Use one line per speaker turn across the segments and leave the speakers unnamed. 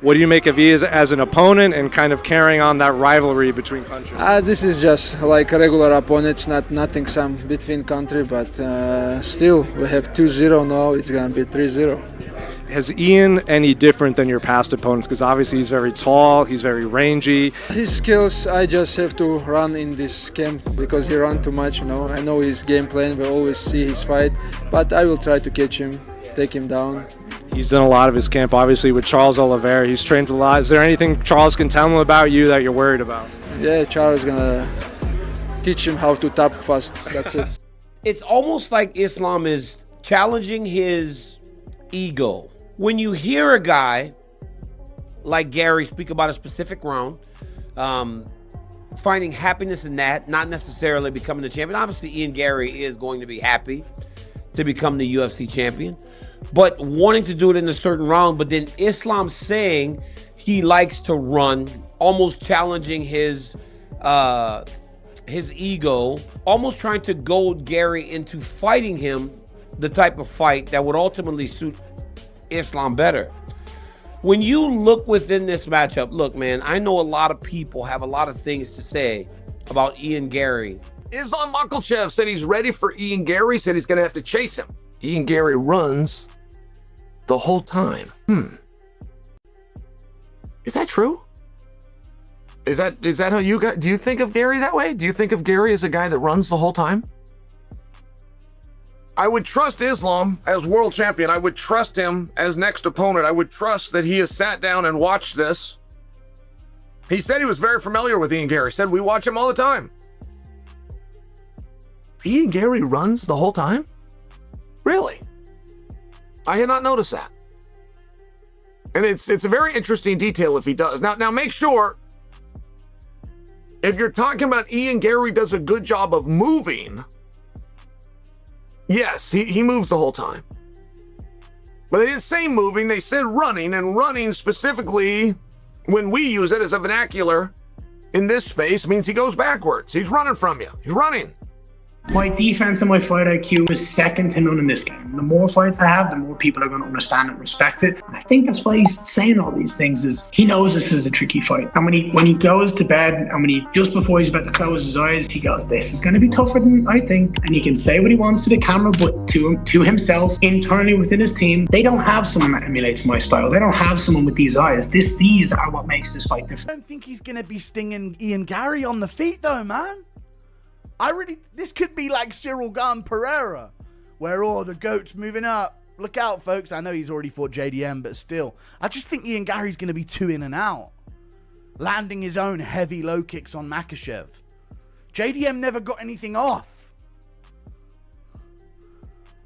What do you make of he as an opponent and kind of carrying on that rivalry between countries?
This is just like a regular opponent, nothing some between country, but still we have 2-0 now, it's gonna be 3-0.
Has Ian any different than your past opponents? Because obviously he's very tall, he's very rangy.
His skills, I just have to run in this camp because he runs too much, I know his game plan, we always see his fight, but I will try to catch him, take him down.
He's done a lot of his camp, obviously, with Charles Oliveira. He's trained a lot. Is there anything Charles can tell him about you that you're worried about?
Yeah, Charles is gonna teach him how to tap fast. That's it.
It's almost like Islam is challenging his ego. When you hear a guy like Garry speak about a specific round, finding happiness in that, not necessarily becoming the champion. Obviously, Ian Garry is going to be happy to become the UFC champion, but wanting to do it in a certain round. But then Islam saying he likes to run, almost challenging his ego, almost trying to goad Garry into fighting him the type of fight that would ultimately suit Islam better. When you look within this matchup, look, man, I know a lot of people have a lot of things to say about Ian Garry.
Islam Makhachev said he's ready for Ian Garry, said he's going to have to chase him. Ian Garry runs the whole time. Is that true? Is that how you got? Do you think of Garry that way? Do you think of Garry as a guy that runs the whole time? I would trust Islam as world champion. I would trust him as next opponent. I would trust that he has sat down and watched this. He said he was very familiar with Ian Garry. Said we watch him all the time. Ian Garry runs the whole time? Really? I had not noticed that. And it's a very interesting detail if he does. Now make sure, if you're talking about Ian Garry does a good job of moving, yes, he moves the whole time. But they didn't say moving, they said running, and running specifically, when we use it as a vernacular in this space, means he goes backwards. He's running from you. He's running.
My defense and my fight IQ is second to none in this game. The more fights I have, the more people are going to understand and respect it. And I think that's why he's saying all these things, is he knows this is a tricky fight. And when he goes to bed and just before he's about to close his eyes, he goes, this is going to be tougher than I think. And he can say what he wants to the camera, but to himself, internally within his team, they don't have someone that emulates my style. They don't have someone with these eyes. These are what makes this fight different.
I don't think he's going to be stinging Ian Garry on the feet though, man. This could be like Cyril Gane Pereira, where, the GOAT's moving up. Look out, folks. I know he's already fought JDM, but still. I just think Ian Garry's going to be too in and out, landing his own heavy low kicks on Makhachev. JDM never got anything off.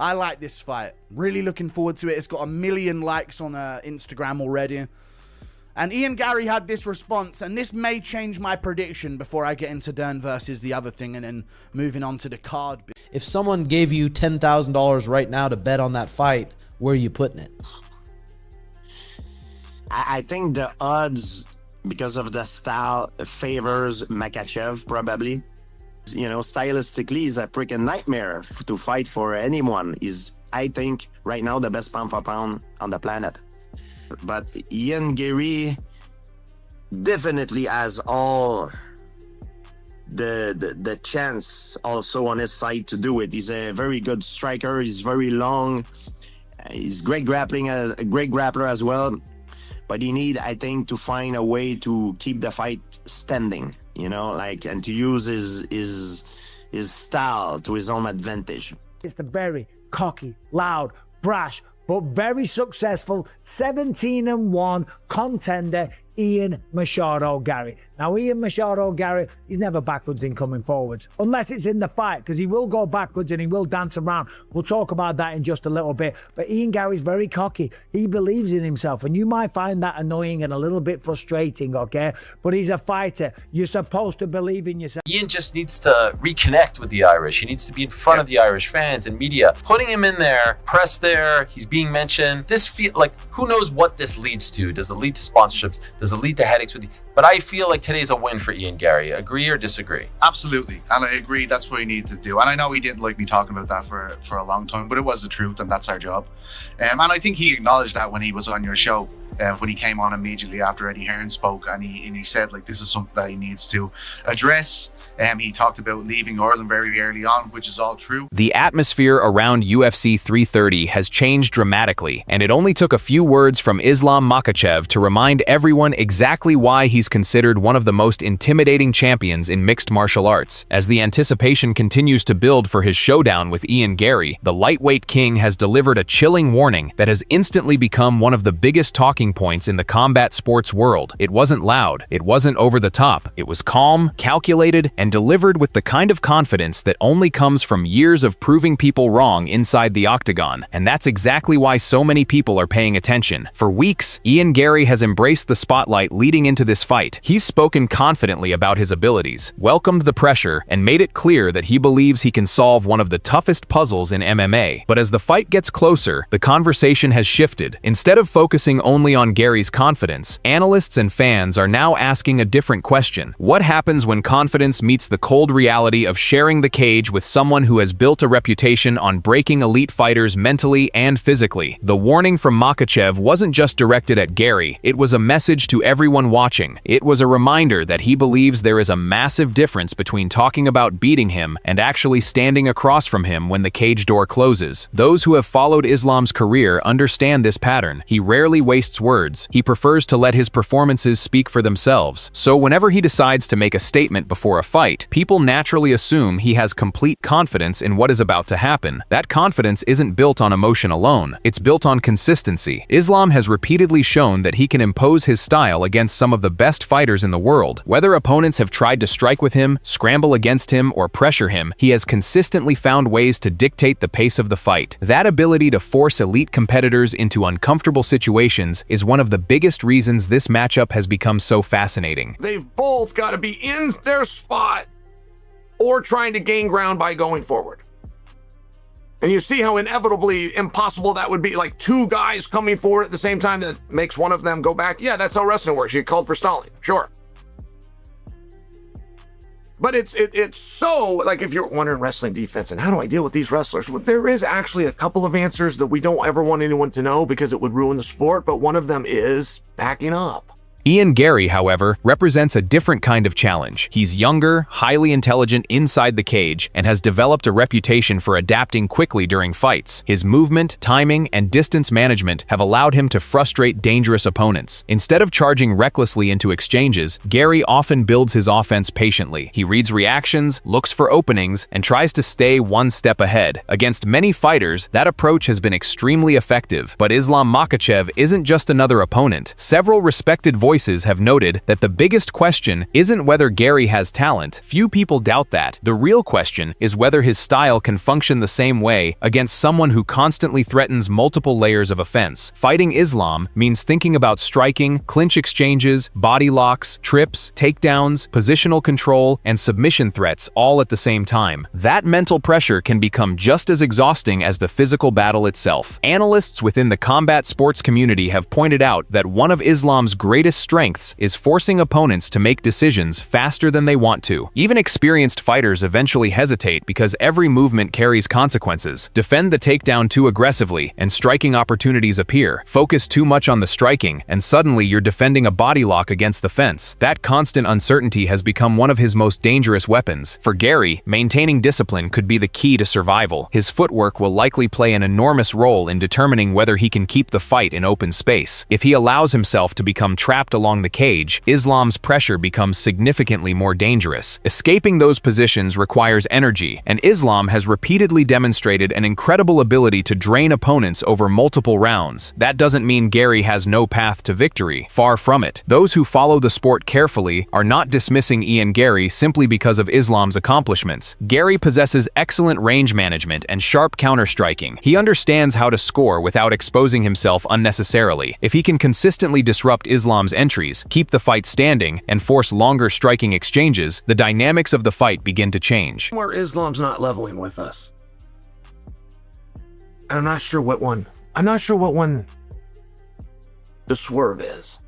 I like this fight. Really looking forward to it. It's got 1 million likes on Instagram already. And Ian Garry had this response, and this may change my prediction before I get into Dern versus the other thing and then moving on to the card.
If someone gave you $10,000 right now to bet on that fight, where are you putting it?
I think the odds, because of the style, favors Makhachev probably. Stylistically, he's a freaking nightmare to fight for anyone. He's, I think, right now the best pound for pound on the planet. But Ian Garry definitely has all the chance also on his side to do it. He's a very good striker. He's very long. He's great grappler as well. But he need, I think, to find a way to keep the fight standing, and to use his style to his own advantage.
It's the very cocky, loud, brash, but very successful 17-1 contender, Ian Machado Garry. Now, Ian Machado Garry, he's never backwards in coming forwards, unless it's in the fight, because he will go backwards and he will dance around. We'll talk about that in just a little bit. But Ian Garry's very cocky. He believes in himself, and you might find that annoying and a little bit frustrating, okay? But he's a fighter. You're supposed to believe in yourself.
Ian just needs to reconnect with the Irish. He needs to be in front of the Irish fans and media. Putting him in there, press there, he's being mentioned. This feel like, who knows what this leads to? Does it lead to sponsorships? Does it lead to headaches with you? But I feel like today's a win for Ian Garry. Agree or disagree?
Absolutely. And I agree, that's what he needed to do. And I know he didn't like me talking about that for a long time, but it was the truth, and that's our job. And I think he acknowledged that when he was on your show. when he came on immediately after Eddie Hearn spoke, and he said like this is something that he needs to address. He talked about leaving Ireland very early on, which is all true.
The atmosphere around UFC 330 has changed dramatically, and it only took a few words from Islam Makhachev to remind everyone exactly why he's considered one of the most intimidating champions in mixed martial arts. As the anticipation continues to build for his showdown with Ian Garry, the lightweight king has delivered a chilling warning that has instantly become one of the biggest talking points in the combat sports world. It wasn't loud, it wasn't over the top, it was calm, calculated, and delivered with the kind of confidence that only comes from years of proving people wrong inside the octagon. And that's exactly why so many people are paying attention. For weeks, Ian Garry has embraced the spotlight leading into this fight. He's spoken confidently about his abilities, welcomed the pressure, and made it clear that he believes he can solve one of the toughest puzzles in MMA. But as the fight gets closer, the conversation has shifted. Instead of focusing only on Garry's confidence, analysts and fans are now asking a different question. What happens when confidence meets the cold reality of sharing the cage with someone who has built a reputation on breaking elite fighters mentally and physically? The warning from Makhachev wasn't just directed at Garry, it was a message to everyone watching. It was a reminder that he believes there is a massive difference between talking about beating him and actually standing across from him when the cage door closes. Those who have followed Islam's career understand this pattern. He rarely wastes words. He prefers to let his performances speak for themselves. So whenever he decides to make a statement before a fight, people naturally assume he has complete confidence in what is about to happen. That confidence isn't built on emotion alone, it's built on consistency. Islam has repeatedly shown that he can impose his style against some of the best fighters in the world. Whether opponents have tried to strike with him, scramble against him, or pressure him, he has consistently found ways to dictate the pace of the fight. That ability to force elite competitors into uncomfortable situations is one of the biggest reasons this matchup has become so fascinating.
They've both got to be in their spot or trying to gain ground by going forward. And you see how inevitably impossible that would be, like two guys coming forward at the same time that makes one of them go back. Yeah, that's how wrestling works. You get called for stalling, sure. But it's so, like, if you're wondering wrestling defense and how do I deal with these wrestlers? Well, there is actually a couple of answers that we don't ever want anyone to know because it would ruin the sport, but one of them is backing up.
Ian Garry, however, represents a different kind of challenge. He's younger, highly intelligent inside the cage, and has developed a reputation for adapting quickly during fights. His movement, timing, and distance management have allowed him to frustrate dangerous opponents. Instead of charging recklessly into exchanges, Garry often builds his offense patiently. He reads reactions, looks for openings, and tries to stay one step ahead. Against many fighters, that approach has been extremely effective. But Islam Makhachev isn't just another opponent. Several respected voices have noted that the biggest question isn't whether Garry has talent. Few people doubt that. The real question is whether his style can function the same way against someone who constantly threatens multiple layers of offense. Fighting Islam means thinking about striking, clinch exchanges, body locks, trips, takedowns, positional control, and submission threats all at the same time. That mental pressure can become just as exhausting as the physical battle itself. Analysts within the combat sports community have pointed out that one of Islam's greatest strengths is forcing opponents to make decisions faster than they want to. Even experienced fighters eventually hesitate because every movement carries consequences. Defend the takedown too aggressively, and striking opportunities appear. Focus too much on the striking, and suddenly you're defending a body lock against the fence. That constant uncertainty has become one of his most dangerous weapons. For Garry, maintaining discipline could be the key to survival. His footwork will likely play an enormous role in determining whether he can keep the fight in open space. If he allows himself to become trapped along the cage, Islam's pressure becomes significantly more dangerous. Escaping those positions requires energy, and Islam has repeatedly demonstrated an incredible ability to drain opponents over multiple rounds. That doesn't mean Garry has no path to victory. Far from it. Those who follow the sport carefully are not dismissing Ian Garry simply because of Islam's accomplishments. Garry possesses excellent range management and sharp counter-striking. He understands how to score without exposing himself unnecessarily. If he can consistently disrupt Islam's entries, keep the fight standing, and force longer striking exchanges, the dynamics of the fight begin to change.
Where Islam's not leveling with us. And I'm not sure what one the swerve is.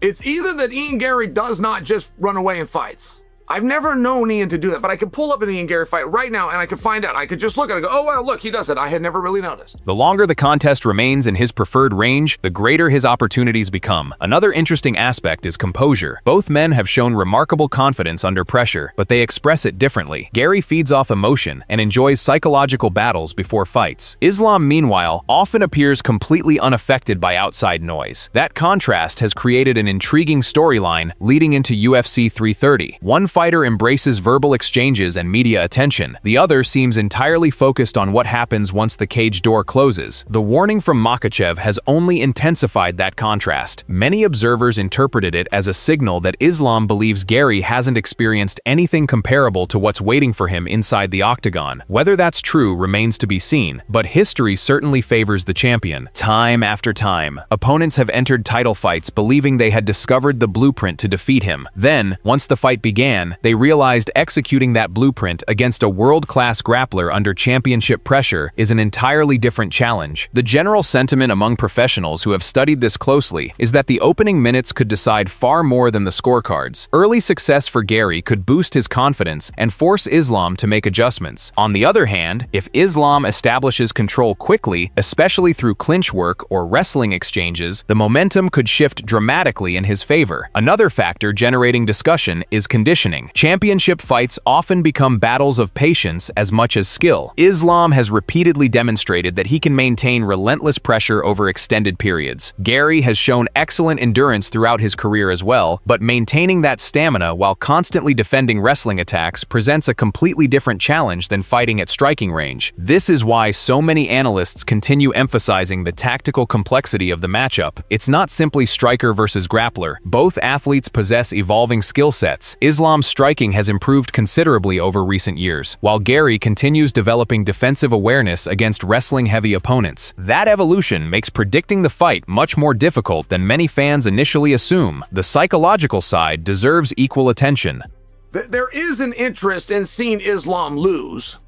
It's either that Ian Garry does not just run away in fights. I've never known Ian to do that, but I could pull up an Ian Garry fight right now and I could find out. I could just look at it and go, oh, wow, look, he does it. I had never really noticed.
The longer the contest remains in his preferred range, the greater his opportunities become. Another interesting aspect is composure. Both men have shown remarkable confidence under pressure, but they express it differently. Garry feeds off emotion and enjoys psychological battles before fights. Islam, meanwhile, often appears completely unaffected by outside noise. That contrast has created an intriguing storyline leading into UFC 330. One fighter embraces verbal exchanges and media attention. The other seems entirely focused on what happens once the cage door closes. The warning from Makhachev has only intensified that contrast. Many observers interpreted it as a signal that Islam believes Garry hasn't experienced anything comparable to what's waiting for him inside the octagon. Whether that's true remains to be seen, but history certainly favors the champion. Time after time, opponents have entered title fights believing they had discovered the blueprint to defeat him. Then, once the fight began, they realized executing that blueprint against a world-class grappler under championship pressure is an entirely different challenge. The general sentiment among professionals who have studied this closely is that the opening minutes could decide far more than the scorecards. Early success for Garry could boost his confidence and force Islam to make adjustments. On the other hand, if Islam establishes control quickly, especially through clinch work or wrestling exchanges, the momentum could shift dramatically in his favor. Another factor generating discussion is conditioning. Championship fights often become battles of patience as much as skill. Islam has repeatedly demonstrated that he can maintain relentless pressure over extended periods. Garry has shown excellent endurance throughout his career as well, but maintaining that stamina while constantly defending wrestling attacks presents a completely different challenge than fighting at striking range. This is why so many analysts continue emphasizing the tactical complexity of the matchup. It's not simply striker versus grappler. Both athletes possess evolving skill sets. Islam's striking has improved considerably over recent years, while Garry continues developing defensive awareness against wrestling-heavy opponents. That evolution makes predicting the fight much more difficult than many fans initially assume. The psychological side deserves equal attention.
There is an interest in seeing Islam lose.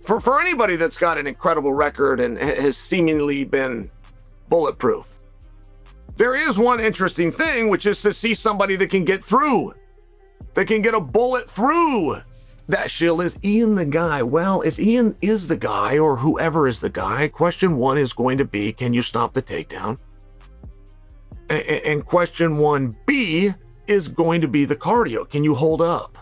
For anybody that's got an incredible record and has seemingly been bulletproof. There is one interesting thing, which is to see somebody that can get through. They can get a bullet through that shield. Is Ian the guy? Well, if Ian is the guy, or whoever is the guy, question one is going to be, can you stop the takedown? And question 1B is going to be the cardio. Can you hold up?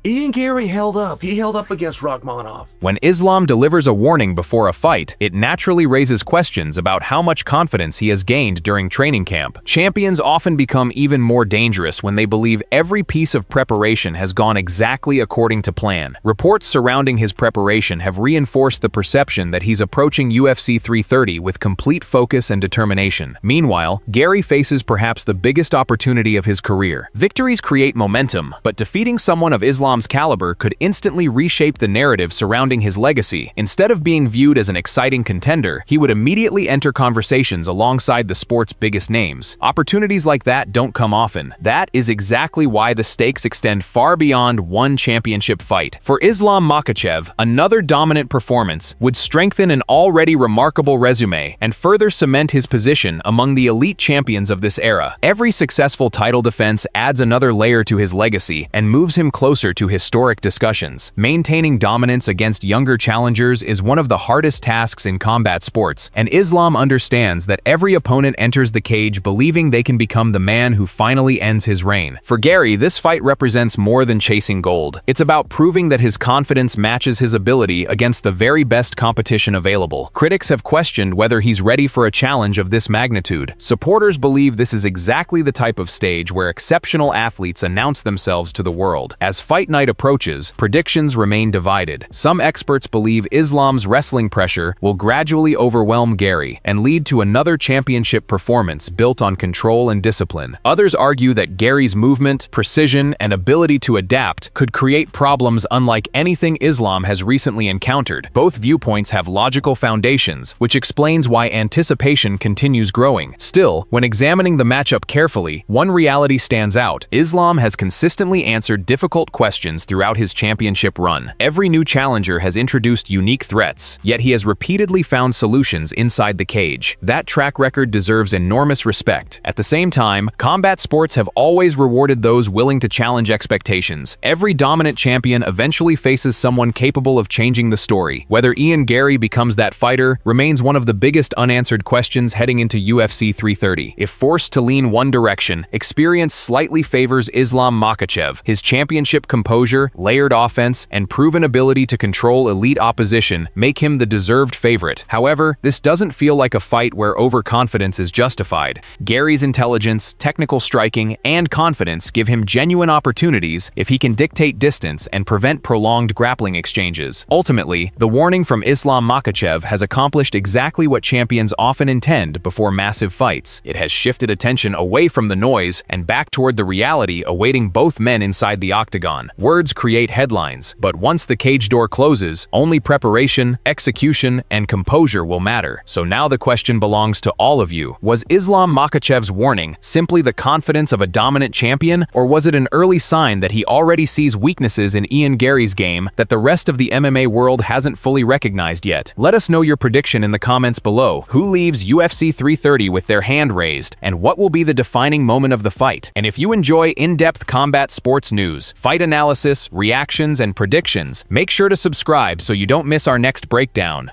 Ian Garry held up. He held up against Rakhmonov.
When Islam delivers a warning before a fight, it naturally raises questions about how much confidence he has gained during training camp. Champions often become even more dangerous when they believe every piece of preparation has gone exactly according to plan. Reports surrounding his preparation have reinforced the perception that he's approaching UFC 330 with complete focus and determination. Meanwhile, Garry faces perhaps the biggest opportunity of his career. Victories create momentum, but defeating someone of Islam's caliber could instantly reshape the narrative surrounding his legacy. Instead of being viewed as an exciting contender, he would immediately enter conversations alongside the sport's biggest names. Opportunities like that don't come often. That is exactly why the stakes extend far beyond one championship fight. For Islam Makhachev, another dominant performance would strengthen an already remarkable resume and further cement his position among the elite champions of this era. Every successful title defense adds another layer to his legacy and moves him closer to historic discussions. Maintaining dominance against younger challengers is one of the hardest tasks in combat sports, and Islam understands that every opponent enters the cage believing they can become the man who finally ends his reign. For Garry, this fight represents more than chasing gold. It's about proving that his confidence matches his ability against the very best competition available. Critics have questioned whether he's ready for a challenge of this magnitude. Supporters believe this is exactly the type of stage where exceptional athletes announce themselves to the world. As fight night approaches, predictions remain divided. Some experts believe Islam's wrestling pressure will gradually overwhelm Garry and lead to another championship performance built on control and discipline. Others argue that Garry's movement, precision, and ability to adapt could create problems unlike anything Islam has recently encountered. Both viewpoints have logical foundations, which explains why anticipation continues growing. Still, when examining the matchup carefully, one reality stands out. Islam has consistently answered difficult questions questions throughout his championship run. Every new challenger has introduced unique threats, yet he has repeatedly found solutions inside the cage. That track record deserves enormous respect. At the same time, combat sports have always rewarded those willing to challenge expectations. Every dominant champion eventually faces someone capable of changing the story. Whether Ian Garry becomes that fighter remains one of the biggest unanswered questions heading into UFC 330. If forced to lean one direction, experience slightly favors Islam Makhachev. His championship composure, layered offense, and proven ability to control elite opposition make him the deserved favorite. However, this doesn't feel like a fight where overconfidence is justified. Garry's intelligence, technical striking, and confidence give him genuine opportunities if he can dictate distance and prevent prolonged grappling exchanges. Ultimately, the warning from Islam Makhachev has accomplished exactly what champions often intend before massive fights. It has shifted attention away from the noise and back toward the reality awaiting both men inside the octagon. Words create headlines, but once the cage door closes, only preparation, execution, and composure will matter. So now the question belongs to all of you. Was Islam Makhachev's warning simply the confidence of a dominant champion, or was it an early sign that he already sees weaknesses in Ian Garry's game that the rest of the MMA world hasn't fully recognized yet? Let us know your prediction in the comments below. Who leaves UFC 330 with their hand raised, and what will be the defining moment of the fight? And if you enjoy in-depth combat sports news, fight analysis, reactions, and predictions, make sure to subscribe so you don't miss our next breakdown.